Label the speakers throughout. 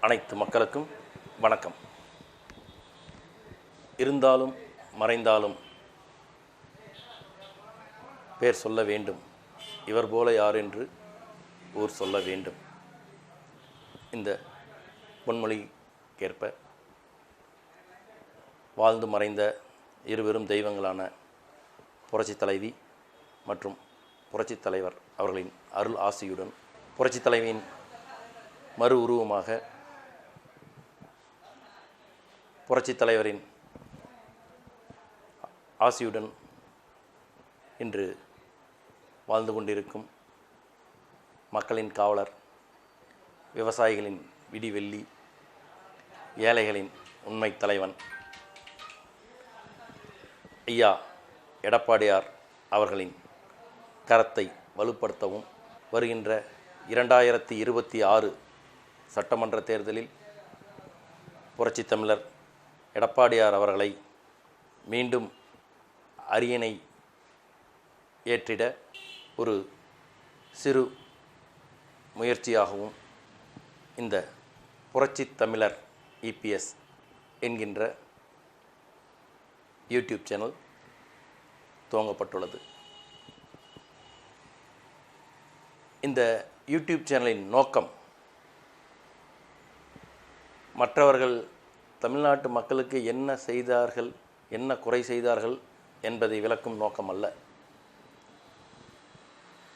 Speaker 1: அனைத்து மக்களுக்கும் வணக்கம். இருந்தாலும் மறைந்தாலும் பேர் சொல்ல வேண்டும், இவர் போல யார் என்று ஊர் சொல்ல வேண்டும். இந்த பொன்மொழிக்கேற்ப வாழ்ந்து மறைந்த இருவரும் தெய்வங்களான புரட்சித் தலைவி மற்றும் புரட்சித் தலைவர் அவர்களின் அருள் ஆசியுடன் புரட்சித் தலைவியின் மறு உருவமாக புரட்சித் தலைவரின் ஆசியுடன் இன்று வாழ்ந்து கொண்டிருக்கும் மக்களின் காவலர், விவசாயிகளின் விடிவெள்ளி, ஏழைகளின் உண்மை தலைவன் ஐயா எடப்பாடியார் அவர்களின் கரத்தை வலுப்படுத்தவும் வருகின்ற 2026 சட்டமன்ற தேர்தலில் புரட்சித் தமிழர் எடப்பாடியார் அவர்களை மீண்டும் அரியணை ஏற்றிட ஒரு சிறு முயற்சியாகவும் இந்த புரட்சித் தமிழர் இபிஎஸ் என்கின்ற யூடியூப் சேனல் துவங்கப்பட்டுள்ளது. இந்த யூடியூப் சேனலின் நோக்கம் மற்றவர்கள் தமிழ்நாட்டு மக்களுக்கு என்ன செய்தார்கள், என்ன குறை செய்தார்கள் என்பதை விளக்கும் நோக்கம் அல்ல.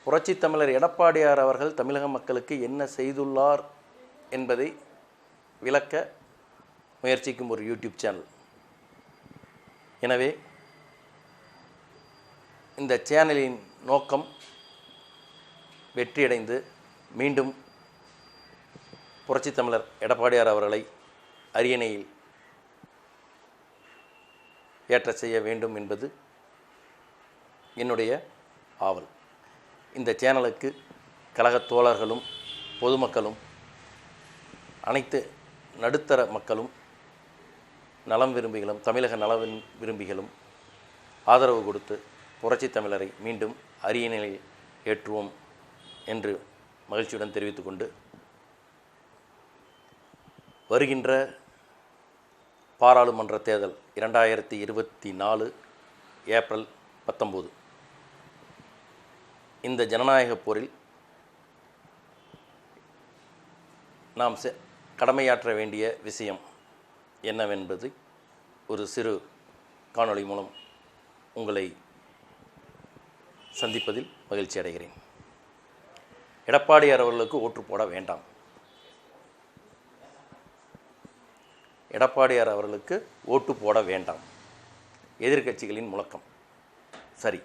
Speaker 1: புரட்சித் தமிழர் எடப்பாடியார் அவர்கள் தமிழக மக்களுக்கு என்ன செய்துள்ளார் என்பதை விளக்க முயற்சிக்கும் ஒரு யூடியூப் சேனல். எனவே இந்த சேனலின் நோக்கம் வெற்றியடைந்து மீண்டும் புரட்சித் தமிழர் எடப்பாடியார் அவர்களை அரியணையில் ஏற்ற செய்ய வேண்டும் என்பது என்னுடைய ஆவல். இந்த சேனலுக்கு கழகத் தோழர்களும் பொதுமக்களும் அனைத்து நடுத்தர மக்களும் நலம் விரும்பிகளும் தமிழக நல விரும்பிகளும் ஆதரவு கொடுத்து புரட்சித் தமிழரை மீண்டும் அரியணையில் ஏற்றுவோம் என்று மகிழ்ச்சியுடன் தெரிவித்துக்கொண்டு, வருகின்ற பாராளுமன்ற தேர்தல் 2024 ஏப்ரல் 19 இந்த ஜனநாயக போரில் நாம் கடமையாற்ற வேண்டிய விஷயம் என்னவென்பது ஒரு சிறு காணொளி மூலம் உங்களை சந்திப்பதில் மகிழ்ச்சி அடைகிறேன். எடப்பாடியார் அவர்களுக்கு ஓட்டு போட வேண்டாம். எடப்பாடியார் அவர்களுக்கு ஓட்டு போட வேண்டாம். எதிர்க்கட்சிகளின் முழக்கம் சரி.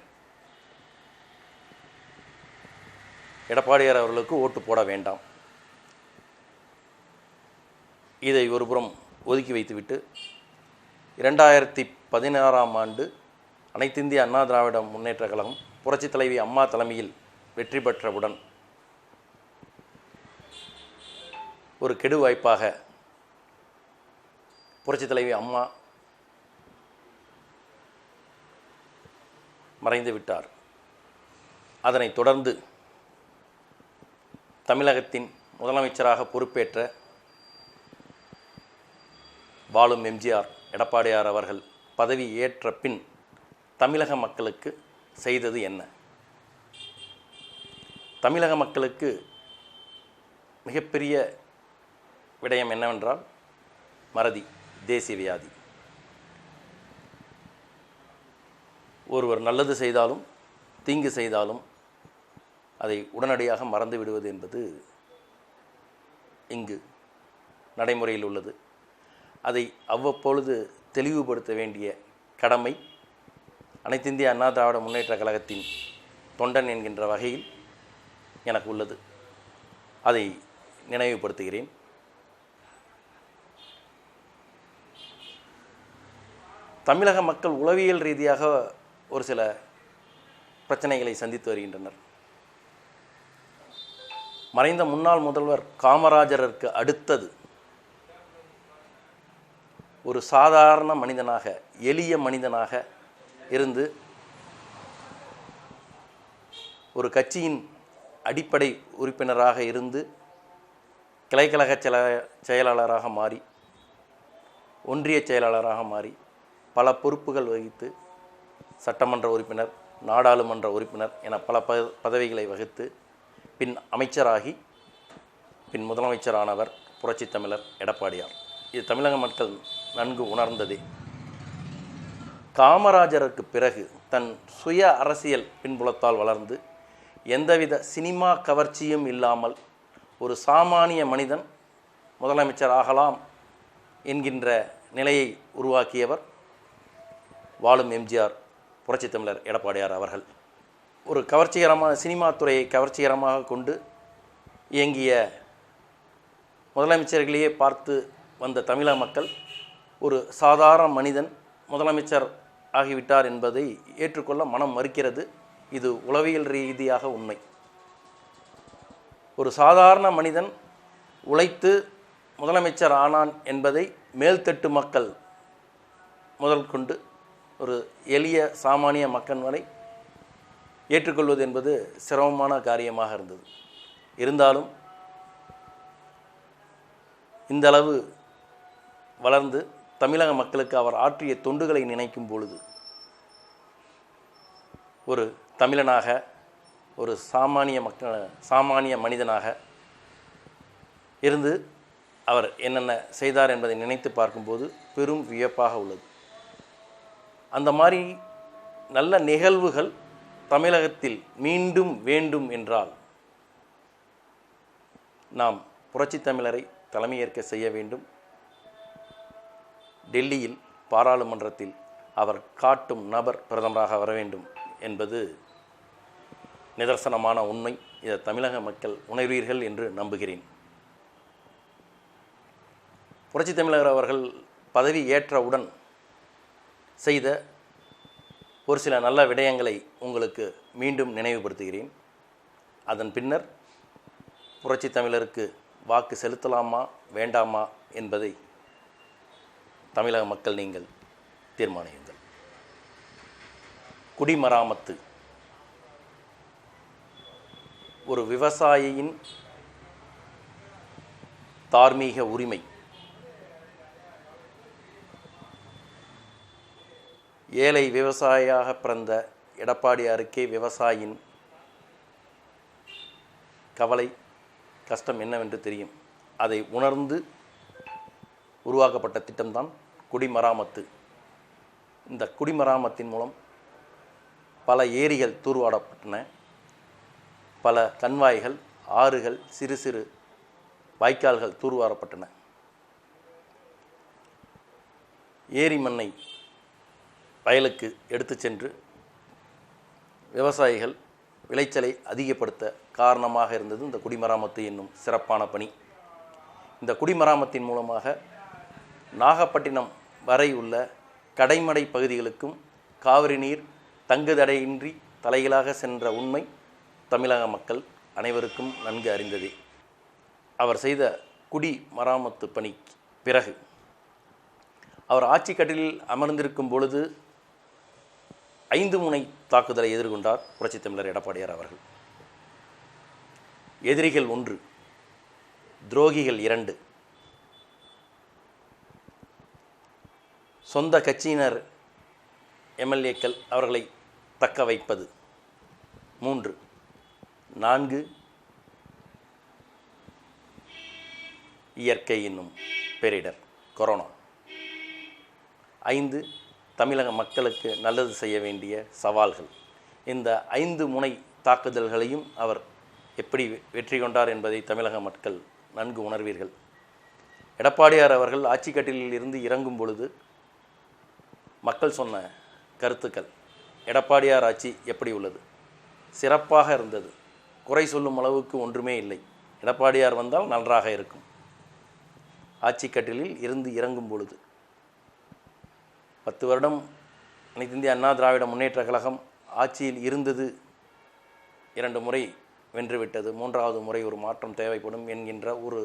Speaker 1: எடப்பாடியார் அவர்களுக்கு ஓட்டு போட வேண்டாம். இதை ஒருபுறம் ஒதுக்கி வைத்துவிட்டு 2016ஆம் ஆண்டு அனைத்து இந்திய அண்ணா திராவிட முன்னேற்றக் கழகம் புரட்சித் தலைவி அம்மா தலைமையில் வெற்றி பெற்றவுடன் ஒரு கெடு வாய்ப்பாக புரட்சித் தலைவி அம்மா மறைந்து விட்டார். அதனைத் தொடர்ந்து தமிழகத்தின் முதலமைச்சராக பொறுப்பேற்ற வாழும் எம்ஜிஆர் எடப்பாடியார் அவர்கள் பதவி ஏற்ற பின் தமிழக மக்களுக்கு செய்தது என்ன? தமிழக மக்களுக்கு மிகப்பெரிய விடயம் என்னவென்றால் மறதி, தேசிய வியாதி. ஒருவர் நல்லது செய்தாலும் தீங்கு செய்தாலும் அதை உடனடியாக மறந்து விடுவது என்பது இங்கு நடைமுறையில் உள்ளது. அதை அவ்வப்பொழுது தெளிவுபடுத்த வேண்டிய கடமை அனைத்து இந்திய அண்ணா திராவிட முன்னேற்றக் கழகத்தின் தொண்டன் என்கின்ற வகையில் எனக்கு உள்ளது. அதை நினைவுபடுத்துகிறேன். தமிழக மக்கள் உளவியல் ரீதியாக ஒரு சில பிரச்சனைகளை சந்தித்து வருகின்றனர். மறைந்த முன்னாள் முதல்வர் காமராஜருக்கு அடுத்தது ஒரு சாதாரண மனிதனாக, எளிய மனிதனாக இருந்து ஒரு கட்சியின் அடிப்படை உறுப்பினராக இருந்து கிளைக்கழக செயலாளராக மாறி, ஒன்றிய செயலாளராக மாறி, பல பொறுப்புகள் வகித்து, சட்டமன்ற உறுப்பினர், நாடாளுமன்ற உறுப்பினர் என பல பதவிகளை வகித்து, பின் அமைச்சராகி, பின் முதலமைச்சரானவர் புரட்சித் தமிழர் எடப்பாடியார். இது தமிழக மக்கள் நன்கு உணர்ந்ததே. காமராஜருக்கு பிறகு தன் சுய அரசியல் பின்புலத்தால் வளர்ந்து, எந்தவித சினிமா கவர்ச்சியும் இல்லாமல் ஒரு சாமானிய மனிதன் முதலமைச்சர் ஆகலாம் என்கின்ற நிலையை உருவாக்கியவர் வாழும் எம்ஜிஆர் புரட்சித் தமிழர் எடப்பாடியார் அவர்கள். ஒரு கவர்ச்சிகரமான சினிமா துறையை கவர்ச்சிகரமாக கொண்டு இயங்கிய முதலமைச்சர்களையே பார்த்து வந்த தமிழக மக்கள் ஒரு சாதாரண மனிதன் முதலமைச்சர் ஆகிவிட்டார் என்பதை ஏற்றுக்கொள்ள மனம் மறுக்கிறது. இது உளவியல் ரீதியாக உண்மை. ஒரு சாதாரண மனிதன் உழைத்து முதலமைச்சர் ஆனான் என்பதை மேல்தட்டு மக்கள் முதல் கொண்டு ஒரு எளிய சாமானிய மக்கள் வரை ஏற்றுக்கொள்வது என்பது சிரமமான காரியமாக இருந்தது. இருந்தாலும் இந்த அளவு வளர்ந்து தமிழக மக்களுக்கு அவர் ஆற்றிய தொண்டுகளை நினைக்கும் பொழுது, ஒரு தமிழனாக, ஒரு சாமானிய மனிதனாக இருந்து அவர் என்னென்ன செய்தார் என்பதை நினைத்து பார்க்கும்போது பெரும் வியப்பாக உள்ளது. அந்த மாதிரி நல்ல நிகழ்வுகள் தமிழகத்தில் மீண்டும் வேண்டும் என்றால் நாம் புரட்சித் தமிழரை தலைமையேற்க செய்ய வேண்டும். டெல்லியில் பாராளுமன்றத்தில் அவர் காட்டும் நபர் பிரதமராக வர வேண்டும் என்பது நிதர்சனமான உண்மை. இதை தமிழக மக்கள் உணர்வீர்கள் என்று நம்புகிறேன். புரட்சித் தமிழர் அவர்கள் பதவி ஏற்றவுடன் செய்த ஒரு சில நல்ல விடயங்களை உங்களுக்கு மீண்டும் நினைவுபடுத்துகிறேன். அதன் பின்னர் புரட்சித் தமிழருக்கு வாக்கு செலுத்தலாமா வேண்டாமா என்பதை தமிழக மக்கள் நீங்கள் தீர்மானியுங்கள். குடிமராமத்து ஒரு விவசாயியின் தார்மீக உரிமை. ஏழை விவசாயியாக பிறந்த எடப்பாடியாருக்கே விவசாயியின் கவலை, கஷ்டம் என்னவென்று தெரியும். அதை உணர்ந்து உருவாக்கப்பட்ட திட்டம்தான் குடிமராமத்து. இந்த குடிமராமத்தின் மூலம் பல ஏரிகள் தூர்வாரப்பட்டன, பல கண்வாய்கள், ஆறுகள், சிறு சிறு வாய்க்கால்கள் தூர்வாரப்பட்டன. ஏரி மண்ணை வயலுக்கு எடுத்து சென்று விவசாயிகள் விளைச்சலை அதிகப்படுத்த காரணமாக இருந்தது இந்த குடிமராமத்து என்னும் சிறப்பான பணி. இந்த குடிமராமத்தின் மூலமாக நாகப்பட்டினம் வரை உள்ள கடைமடை பகுதிகளுக்கும் காவிரி நீர் தங்குதடையின்றி தலைகளாக சென்ற உண்மை தமிழக மக்கள் அனைவருக்கும் நன்கு அறிந்ததே. அவர் செய்த குடிமராமத்து பணிக்கு பிறகு அவர் ஆட்சி கட்டிலில் அமர்ந்திருக்கும் பொழுது 5 முனை தாக்குதலை எதிர்கொண்டார் புரட்சித் தமிழர் எடப்பாடியார் அவர்கள். எதிரிகள் 1, துரோகிகள் 2, சொந்த கட்சியினர் எம்எல்ஏக்கள் அவர்களை தக்க வைப்பது 3, 4 இயற்கை என்னும் பேரிடர் கொரோனா, 5 தமிழக மக்களுக்கு நல்லது செய்ய வேண்டிய சவால்கள். இந்த 5 முனை தாக்குதல்களையும் அவர் எப்படி வெற்றி கொண்டார் என்பதை தமிழக மக்கள் நன்கு உணர்வீர்கள். எடப்பாடியார் அவர்கள் ஆட்சி கட்டிலில் இருந்து இறங்கும் பொழுது மக்கள் சொன்ன கருத்துக்கள், எடப்பாடியார் ஆட்சி எப்படி உள்ளது, சிறப்பாக இருந்தது, குறை சொல்லும் அளவுக்கு ஒன்றுமே இல்லை, எடப்பாடியார் வந்தால் நன்றாக இருக்கும். ஆட்சி கட்டிலில் இருந்து இறங்கும் பொழுது 10 வருடம் அனைத்து இந்திய அண்ணா திராவிட முன்னேற்ற கழகம் ஆட்சியில் இருந்தது, 2 முறை வென்றுவிட்டது, 3வது முறை ஒரு மாற்றம் தேவைப்படும் என்கின்ற ஒரு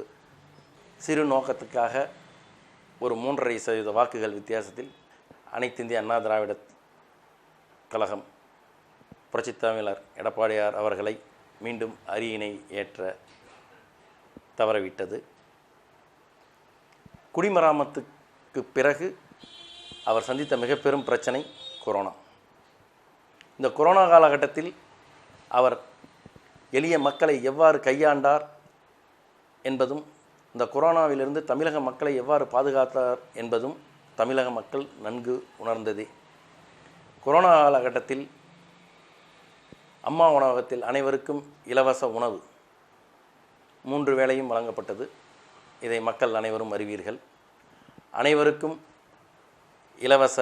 Speaker 1: சிறு நோக்கத்துக்காக ஒரு 3.5% வாக்குகள் வித்தியாசத்தில் அனைத்து இந்திய அண்ணா திராவிட கழகம் புரட்சித் தமிழர் எடப்பாடியார் அவர்களை மீண்டும் அரியணை ஏற்ற தவறவிட்டது. குடிமராமத்துக்கு பிறகு அவர் சந்தித்த மிக பெரும் பிரச்சனை கொரோனா. இந்த கொரோனா காலகட்டத்தில் அவர் எளிய மக்களை எவ்வாறு கையாண்டார் என்பதும், இந்த கொரோனாவிலிருந்து தமிழக மக்களை எவ்வாறு பாதுகாத்தார் என்பதும் தமிழக மக்கள் நன்கு உணர்ந்ததே. கொரோனா காலகட்டத்தில் அம்மா உணவகத்தில் அனைவருக்கும் இலவச உணவு 3 வேளையும் வழங்கப்பட்டது. இதை மக்கள் அனைவரும் அறிவீர்கள். அனைவருக்கும் இலவச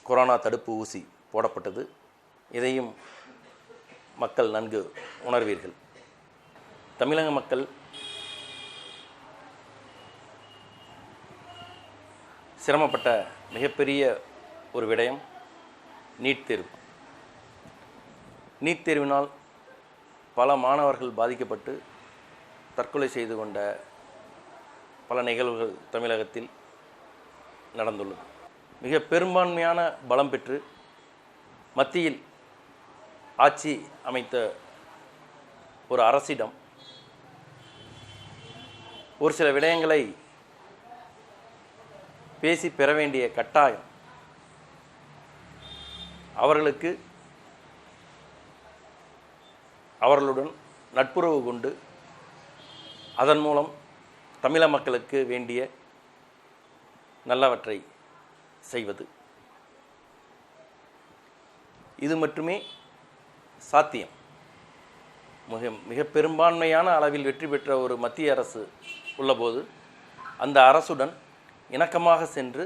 Speaker 1: கொரோனா தடுப்பு ஊசி போடப்பட்டது. இதையும் மக்கள் நன்கு உணர்வீர்கள். தமிழக மக்கள் சிரமப்பட்ட மிகப்பெரிய ஒரு விடயம் நீட் தேர்வு. நீட் தேர்வினால் பல மாணவர்கள் பாதிக்கப்பட்டு தற்கொலை செய்து கொண்ட பல நிகழ்வுகள் தமிழகத்தில் நடந்துள்ளது. மிக பெரும்பான்மையான பலம் பெற்று மத்தியில் ஆட்சி அமைத்த ஒரு அரசிடம் ஒரு சில விடயங்களை பேசி பெற வேண்டிய கட்டாயம் அவர்களுக்கு அவர்களுடன் நட்புறவு கொண்டு அதன் மூலம் தமிழக மக்களுக்கு வேண்டிய நல்லவற்றை செய்வது, இது மட்டுமே சாத்தியம். மிக பெரும்பான்மையான அளவில் வெற்றி பெற்ற ஒரு மத்திய அரசு உள்ளபோது அந்த அரசுடன் இணக்கமாக சென்று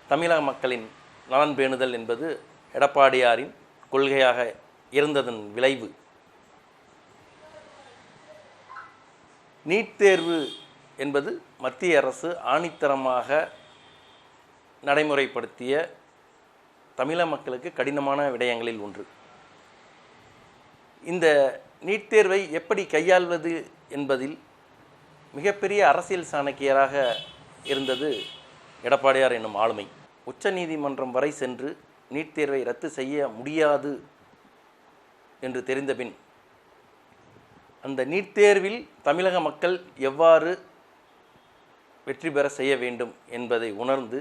Speaker 1: தமிழக மக்களின் நலன் பேணுதல் என்பது எடப்பாடியாரின் கொள்கையாக இருந்ததன் விளைவு. நீட் தேர்வு என்பது மத்திய அரசு ஆணித்தரமாக நடைமுறைப்படுத்திய தமிழக மக்களுக்கு கடினமான விடயங்களில் ஒன்று. இந்த நீட் தேர்வை எப்படி கையாள்வது என்பதில் மிகப்பெரிய அரசியல் சாணக்கியராக இருந்தது எடப்பாடியார் என்னும் ஆளுமை. உச்ச நீதிமன்றம் வரை சென்று நீட் தேர்வை ரத்து செய்ய முடியாது என்று தெரிந்தபின் அந்த நீட் தேர்வில் தமிழக மக்கள் எவ்வாறு வெற்றி பெற செய்ய வேண்டும் என்பதை உணர்ந்து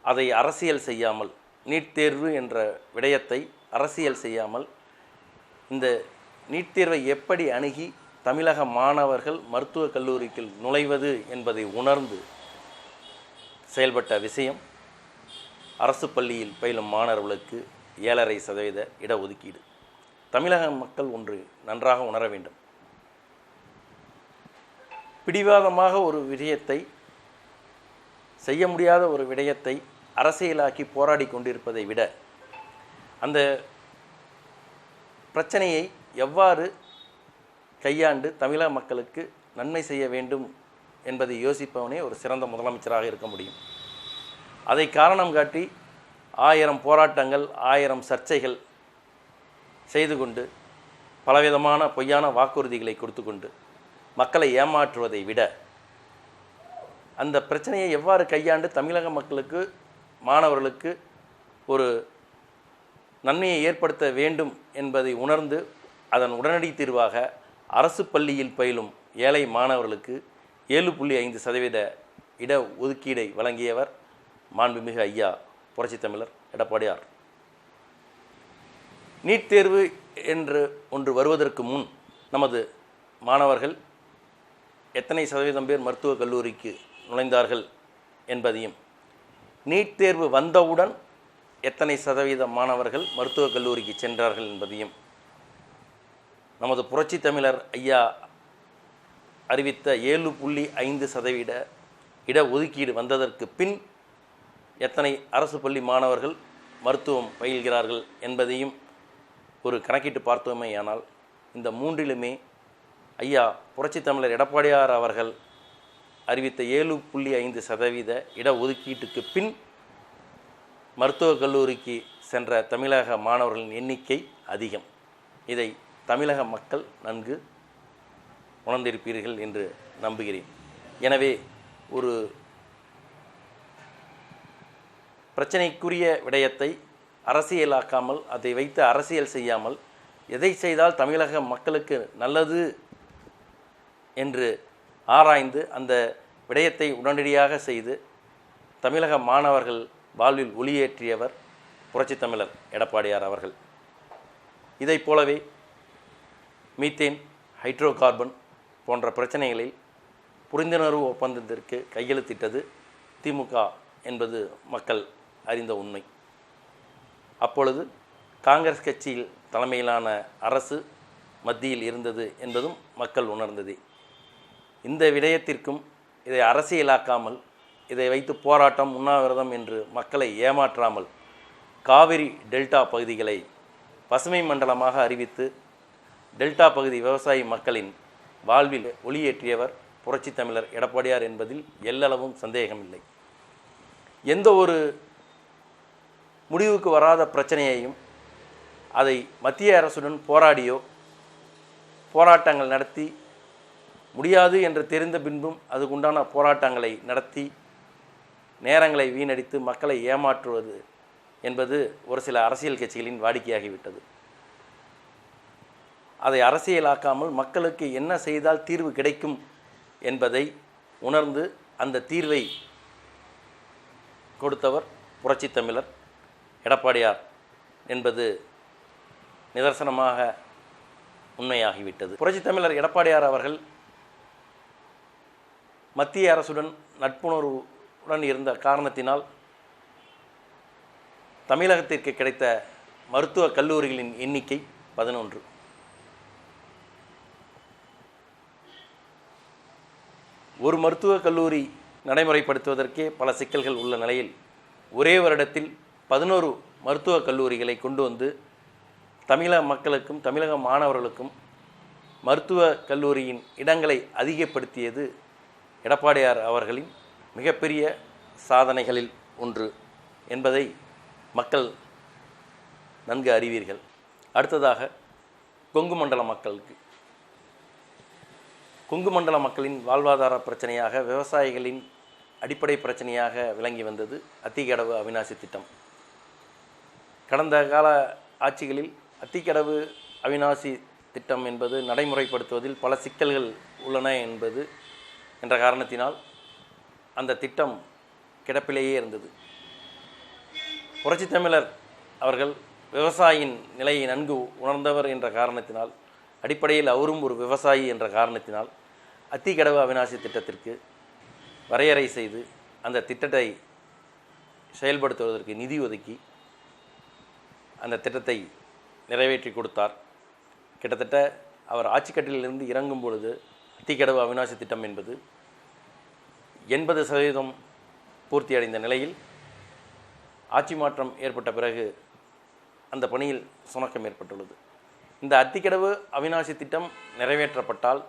Speaker 1: அதை அரசியல் செய்யாமல், நீட் தேர்வு என்ற விடயத்தை அரசியல் செய்யாமல், இந்த நீட் தேர்வை எப்படி அணுகி தமிழக மாணவர்கள் மருத்துவக் கல்லூரிக்கு நுழைவது என்பதை உணர்ந்து செயல்பட்ட விஷயம் அரசு பள்ளியில் பயிலும் மாணவர்களுக்கு 7.5% இடஒதுக்கீடு. தமிழக மக்கள் ஒன்று நன்றாக உணர வேண்டும். பிடிவாதமாக ஒரு விடயத்தை, செய்ய முடியாத ஒரு விடயத்தை அரசியலாக்கி போராடி கொண்டிருப்பதை விட அந்த பிரச்சனையை எவ்வாறு கையாண்டு தமிழக மக்களுக்கு நன்மை செய்ய வேண்டும் என்பதை யோசிப்பவனே ஒரு சிறந்த முதலமைச்சராக இருக்க முடியும். அதை காரணம் காட்டி 1000 போராட்டங்கள், 1000 சர்ச்சைகள் செய்து கொண்டு பலவிதமான பொய்யான வாக்குறுதிகளை கொடுத்து கொண்டு மக்களை ஏமாற்றுவதை விட அந்த பிரச்சனையை எவ்வாறு கையாண்டு தமிழக மக்களுக்கு, மாணவர்களுக்கு ஒரு நன்மையை ஏற்படுத்த வேண்டும் என்பதை உணர்ந்து அதன் உடனடி தீர்வாக அரசு பள்ளியில் பயிலும் ஏழை மாணவர்களுக்கு 7.5% இட ஒதுக்கீடை வழங்கியவர் மாண்புமிகு ஐயா புரட்சித் தமிழர் எடப்பாடியார். நீட் தேர்வு என்று ஒன்று வருவதற்கு முன் நமது மாணவர்கள் எத்தனை சதவீதம் பேர் மருத்துவக் கல்லூரிக்கு நுழைந்தார்கள் என்பதையும், நீட் தேர்வு வந்தவுடன் எத்தனை சதவீத மாணவர்கள் மருத்துவக் கல்லூரிக்கு சென்றார்கள் என்பதையும் நமது புரட்சித் தமிழர் ஐயா அறிவித்த 7.5% இட ஒதுக்கீடு வந்ததற்கு பின் எத்தனை அரசு பள்ளி மாணவர்கள் மருத்துவம் பயில்கிறார்கள் என்பதையும் ஒரு கணக்கிட்டு பார்த்தோமேயானால் இந்த மூன்றிலுமே ஐயா புரட்சித் தமிழர் எடப்பாடியார் அவர்கள் அறிவித்த 7.5% இட ஒதுக்கீட்டுக்கு பின் மருத்துவக் கல்லூரிக்கு சென்ற தமிழக மாணவர்களின் எண்ணிக்கை அதிகம். இதை தமிழக மக்கள் நன்கு உணர்ந்திருப்பீர்கள் என்று நம்புகிறேன். எனவே ஒரு பிரச்சனைக்குரிய விடயத்தை அரசியலாக்காமல், அதை வைத்து அரசியல் செய்யாமல், எதை செய்தால் தமிழக மக்களுக்கு நல்லது என்று ஆராய்ந்து அந்த விடயத்தை உடனடியாக செய்து தமிழக மாணவர்கள் வாழ்வில் ஒளியேற்றியவர் புரட்சித் தமிழர் எடப்பாடியார் அவர்கள். இதைப் போலவே மீத்தேன், ஹைட்ரோ கார்பன் போன்ற பிரச்சனைகளில் புரிந்துணர்வு ஒப்பந்தத்திற்கு கையெழுத்திட்டது திமுக என்பது மக்கள் அறிந்த உண்மை. அப்பொழுது காங்கிரஸ் கட்சியில் தலைமையிலான அரசு மத்தியில் இருந்தது என்பதும் மக்கள் உணர்ந்ததே. இந்த விடயத்திற்கும் இதை அரசியலாக்காமல், இதை வைத்து போராட்டம், உண்ணாவிரதம் என்று மக்களை ஏமாற்றாமல் காவிரி டெல்டா பகுதிகளை பசுமை மண்டலமாக அறிவித்து டெல்டா பகுதி விவசாயி மக்களின் வாழ்வில் ஒளியேற்றியவர் புரட்சித் தமிழர் எடப்பாடியார் என்பதில் எல்லளவும் சந்தேகமில்லை. எந்த ஒரு முடிவுக்கு வராத பிரச்சனையையும் அதை மத்திய அரசுடன் போராடியோ போராட்டங்கள் நடத்தி முடியாது என்று தெரிந்த பின்பும் அதுக்குண்டான போராட்டங்களை நடத்தி நேரங்களை வீணடித்து மக்களை ஏமாற்றுவது என்பது ஒரு சில அரசியல் கட்சிகளின் வாடிக்கையாகிவிட்டது. அதை அரசியலாக்காமல் மக்களுக்கு என்ன செய்தால் தீர்வு கிடைக்கும் என்பதை உணர்ந்து அந்த தீர்வை கொடுத்தவர் புரட்சித் தமிழர் எடப்பாடியார் என்பது நிதர்சனமாக உண்மையாகிவிட்டது. புரட்சித் தமிழர் எடப்பாடியார் அவர்கள் மத்திய அரசுடன் நட்புணர்வுடன் இருந்த காரணத்தினால் தமிழகத்திற்கு கிடைத்த மருத்துவக் கல்லூரிகளின் எண்ணிக்கை 11. ஒரு மருத்துவக் கல்லூரி நடைமுறைப்படுத்துவதற்கே பல சிக்கல்கள் உள்ள நிலையில் ஒரே வருடத்தில் 11 மருத்துவக் கல்லூரிகளை கொண்டு வந்து தமிழக மக்களுக்கும் தமிழக மாணவர்களுக்கும் மருத்துவக் கல்லூரியின் இடங்களை அதிகப்படுத்தியது எடப்பாடியார் அவர்களின் மிகப்பெரிய சாதனைகளில் ஒன்று என்பதை மக்கள் நன்கு அறிவீர்கள். அடுத்ததாக கொங்கு மண்டல மக்களுக்கு, கொங்கு மண்டல மக்களின் வாழ்வாதார பிரச்சனையாக, விவசாயிகளின் அடிப்படை பிரச்சனையாக விளங்கி வந்தது அத்திக்கடவு அவிநாசி திட்டம். கடந்த கால ஆட்சிகளில் அத்திக்கடவு அவிநாசி திட்டம் என்பது நடைமுறைப்படுத்துவதில் பல சிக்கல்கள் உள்ளன என்ற காரணத்தினால் அந்த திட்டம் கிடப்பிலேயே இருந்தது. புரட்சித் தமிழர் அவர்கள் விவசாயியின் நிலையை நன்கு உணர்ந்தவர் என்ற காரணத்தினால், அடிப்படையில் அவரும் ஒரு விவசாயி என்ற காரணத்தினால் அத்திக்கடவு அவிநாசி திட்டத்திற்கு வரையறை செய்து அந்த திட்டத்தை செயல்படுத்துவதற்கு நிதி ஒதுக்கி அந்த திட்டத்தை நிறைவேற்றி கொடுத்தார். கிட்டத்தட்ட அவர் ஆட்சிக்கட்டிலிருந்து இறங்கும் பொழுது அத்திக்கடவு அவிநாசி திட்டம் என்பது 80% பூர்த்தியடைந்த நிலையில் ஆட்சி மாற்றம் ஏற்பட்ட பிறகு அந்த பணியில் சுணக்கம் ஏற்பட்டுள்ளது. இந்த அத்திக்கடவு அவிநாசி திட்டம் நிறைவேற்றப்பட்டால்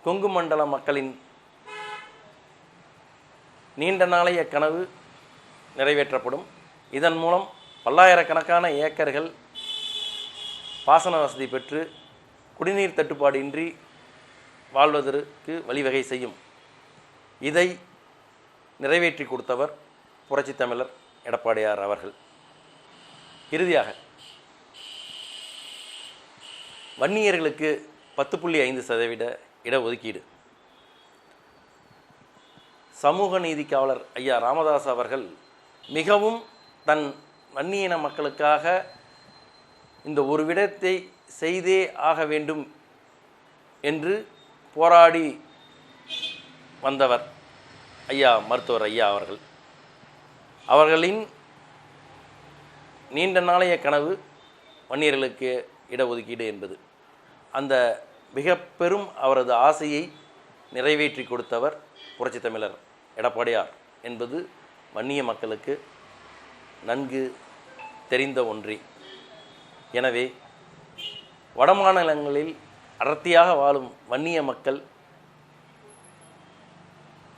Speaker 1: கொங்கு மண்டல மக்களின் நீண்ட நாளைய கனவு நிறைவேற்றப்படும். இதன் மூலம் பல்லாயிரக்கணக்கான ஏக்கர்கள் பாசன வசதி பெற்று குடிநீர் தட்டுப்பாடின்றி வாழ்வதற்கு வழிவகை செய்யும். இதை நிறைவேற்றி கொடுத்தவர் புரட்சித் தமிழர் எடப்பாடியார் அவர்கள். இறுதியாக வன்னியர்களுக்கு 10.5% இடஒதுக்கீடு. சமூக நீதி காவலர் ஐயா ராமதாஸ் அவர்கள் மிகவும் தன் வன்னியின மக்களுக்காக இந்த ஒரு விடத்தை செய்தே ஆக வேண்டும் என்று போராடி வந்தவர் ஐயா மருத்துவர் ஐயா அவர்கள். அவர்களின் நீண்ட நாளைய கனவு வன்னியர்களுக்கு இடஒதுக்கீடு என்பது. அந்த மிக பெரும் அவரது ஆசையை நிறைவேற்றி கொடுத்தவர் புரட்சித் தமிழர் எடப்பாடியார் என்பது வன்னிய மக்களுக்கு நன்கு தெரிந்த ஒன்றே. எனவே வடமாநிலங்களில் அடர்த்தியாக வாழும் வன்னிய மக்கள்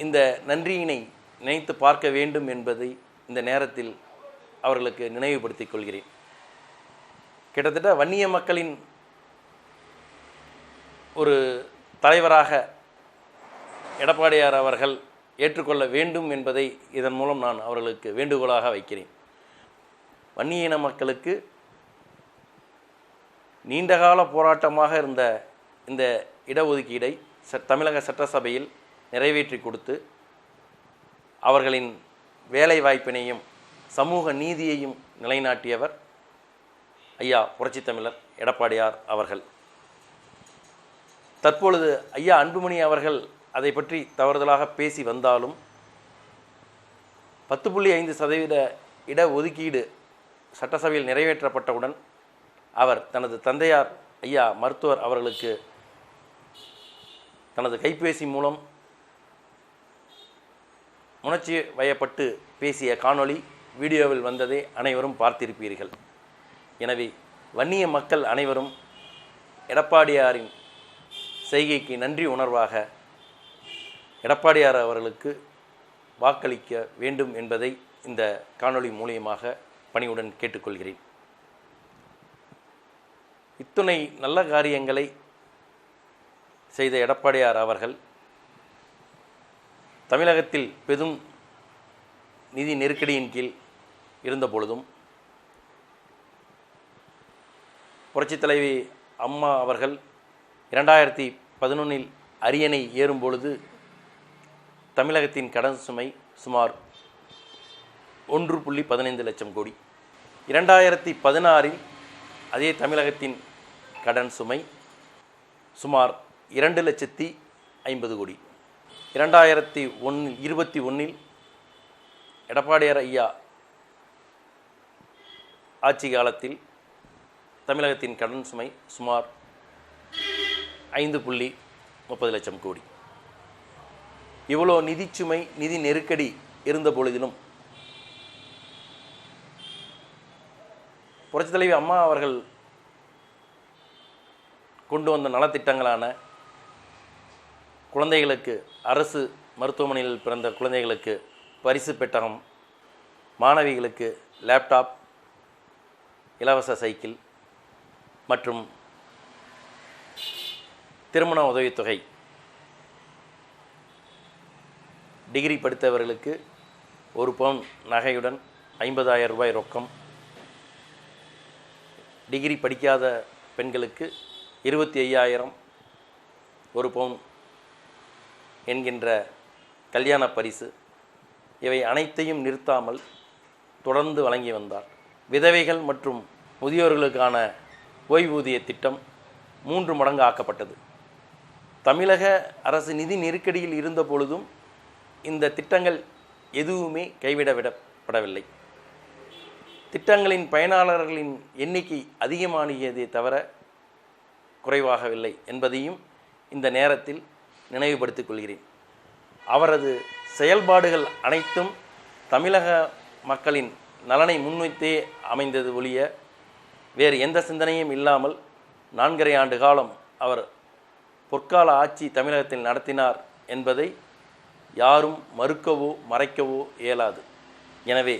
Speaker 1: இந்த நன்றியினை நினைத்து பார்க்க வேண்டும் என்பதை இந்த நேரத்தில் அவர்களுக்கு நினைவுபடுத்திக் கொள்கிறேன். கிட்டத்தட்ட வன்னிய மக்களின் ஒரு தலைவராக எடப்பாடியார் அவர்கள் ஏற்றுக்கொள்ள வேண்டும் என்பதை இதன் மூலம் நான் அவர்களுக்கு வேண்டுகோளாக வைக்கிறேன். வன்னியின மக்களுக்கு நீண்டகால போராட்டமாக இருந்த இந்த இடஒதுக்கீடை தமிழக சட்டசபையில் நிறைவேற்றி கொடுத்து அவர்களின் வேலை வாய்ப்பினையும் சமூக நீதியையும் நிலைநாட்டியவர் ஐயா புரட்சித் தமிழர் எடப்பாடியார் அவர்கள். தற்பொழுது ஐயா அன்புமணி அவர்கள் அதை பற்றி தவறுதலாக பேசி வந்தாலும் 10.5% இடஒதுக்கீடு சட்டசபையில் நிறைவேற்றப்பட்டவுடன் அவர் தனது தந்தையார் ஐயா மருத்துவர் அவர்களுக்கு தனது கைபேசி மூலம் உணர்ச்சி வயப்பட்டு பேசிய காணொளி வீடியோவில் வந்ததை அனைவரும் பார்த்திருப்பீர்கள். எனவே வன்னிய மக்கள் அனைவரும் எடப்பாடியாரின் செய்கைக்கு நன்றி உணர்வாக எடப்பாடியார் அவர்களுக்கு வாக்களிக்க வேண்டும் என்பதை இந்த காணொளி மூலியமாக பணிவுடன் கேட்டுக்கொள்கிறேன். இத்துணை நல்ல காரியங்களை செய்த எடப்பாடியார் அவர்கள் தமிழகத்தில் பெரும் நிதி நெருக்கடியின் கீழ் இருந்த பொழுதும் புரட்சித் தலைவி அம்மா அவர்கள் 2011 அரியணை ஏறும் பொழுது தமிழகத்தின் கடன் சுமை சுமார் 1.15 லட்சம் கோடி. 2016 அதே தமிழகத்தின் கடன் சுமை சுமார் 2,50,000 கோடி. 2021 எடப்பாடியார் ஐயா ஆட்சி காலத்தில் தமிழகத்தின் கடன் சுமை சுமார் 5.30 லட்சம் கோடி. இவ்வளோ நிதிச்சுமை நிதி நெருக்கடி இருந்த பொழுதிலும் புரட்சித் தலைவி அம்மா அவர்கள் கொண்டு வந்த நலத்திட்டங்களான குழந்தைகளுக்கு அரசு மருத்துவமனையில் பிறந்த குழந்தைகளுக்கு பரிசு பெட்டகம், மாணவிகளுக்கு லேப்டாப், இலவச சைக்கிள் மற்றும் திருமண உதவித்தொகை, டிகிரி படித்தவர்களுக்கு 1 பவுன் நகையுடன் 50,000 ரூபாய் ரொக்கம், டிகிரி படிக்காத பெண்களுக்கு 25,000 1 பவுன் என்கின்ற கல்யாண பரிசு, இவை அனைத்தையும் நிறுத்தாமல் தொடர்ந்து வழங்கி வந்தார். விதவைகள் மற்றும் முதியோர்களுக்கான ஓய்வூதிய திட்டம் 3 மடங்கு ஆக்கப்பட்டது. தமிழக அரசு நிதி நெருக்கடியில் இருந்த பொழுதும் இந்த திட்டங்கள் எதுவுமே கைவிடப்படவில்லை. திட்டங்களின் பயனாளர்களின் எண்ணிக்கை அதிகமாகியதே தவிர குறைவாகவில்லை என்பதையும் இந்த நேரத்தில் நினைவுபடுத்திக் கொள்கிறேன். அவரது செயல்பாடுகள் அனைத்தும் தமிழக மக்களின் நலனை முன்வைத்தே அமைந்தது ஒழிய வேறு எந்த சிந்தனையும் இல்லாமல் 4.5 ஆண்டு காலம் அவர் பொற்கால ஆட்சி தமிழகத்தில் நடத்தினார் என்பதை யாரும் மறுக்கவோ மறைக்கவோ இயலாது. எனவே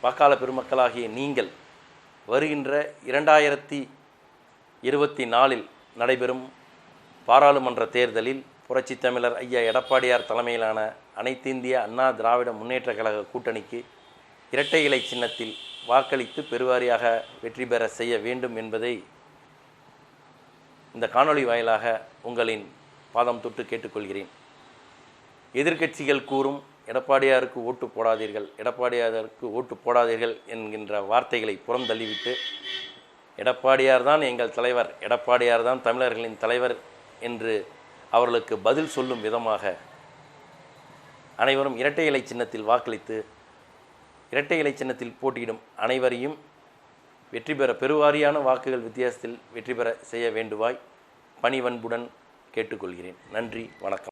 Speaker 1: வாக்காளர் பெருமக்களாகிய நீங்கள் வருகின்ற 2024 நடைபெறும் பாராளுமன்ற தேர்தலில் புரட்சித் தமிழர் ஐயா எடப்பாடியார் தலைமையிலான அனைத்து இந்திய அண்ணா திராவிட முன்னேற்றக் கழக கூட்டணிக்கு இரட்டை இலை சின்னத்தில் வாக்களித்து பெருவாரியாக வெற்றி பெற செய்ய வேண்டும் என்பதை இந்த காணொளி வாயிலாக உங்களின் பாதம் தொட்டு கேட்டுக்கொள்கிறேன். எதிர்க்கட்சிகள் கூறும் எடப்பாடியாருக்கு ஓட்டு போடாதீர்கள், எடப்பாடியாருக்கு ஓட்டு போடாதீர்கள் என்கின்ற வார்த்தைகளை புறம் தள்ளிவிட்டு எடப்பாடியார் தான் எங்கள் தலைவர், எடப்பாடியார் தான் தமிழர்களின் தலைவர் என்று அவர்களுக்கு பதில் சொல்லும் விதமாக அனைவரும் இரட்டை இலை சின்னத்தில் வாக்களித்து இரட்டை இலை சின்னத்தில் போட்டியிடும் அனைவரையும் வெற்றி பெற பெருவாரியான வாக்குகள் வித்தியாசத்தில் வெற்றி பெற செய்ய வேண்டுவாய் பணிவன்புடன் கேட்டுக்கொள்கிறேன். நன்றி, வணக்கம்.